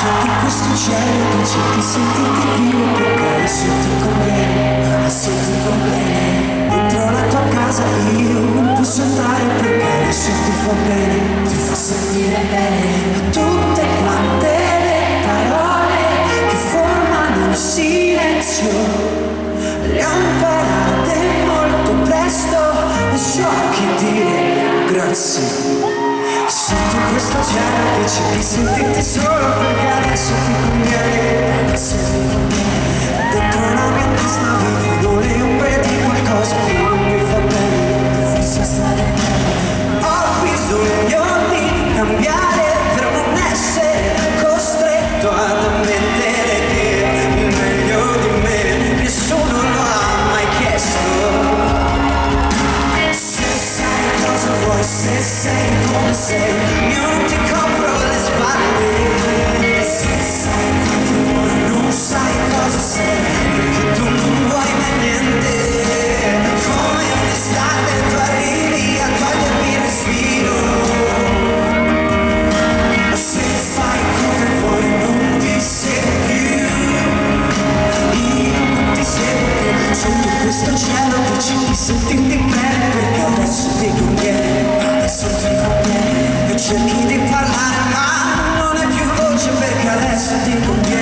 Senti questo cielo che cerchi sentirti vivo perché adesso ti conviene, adesso ti conviene. Dentro la tua casa io non posso entrare perché adesso ti fa bene, ti fa sentire bene. Tutte quante le parole che formano il silenzio le ho imparate molto presto e so che dire grazie. Senti questo cielo che cerchi sentirti solo perché adesso ti conviene, adesso ti conviene. Dentro la mia testa vivono le ombre di qualcosa che non mi fa bene, ti fa stare bene. Ho bisogno di cambiare per non essere costretto ad ammettere che meglio di me nessuno lo ha mai chiesto. Se sei come sei, io non ti copro le spalle. Se sai cosa vuoi, non sai cosa sei, perché tu non vuoi mai niente. Come un'estate tu arrivi a togliermi il respiro. Se fai come vuoi non ti seguo più, io non ti seguo più. Sotto questo cielo che cerchi sentirti bene perché adesso ti conviene, adesso ti conviene. E cerchi di parlare ma non hai più voce perché adesso ti conviene.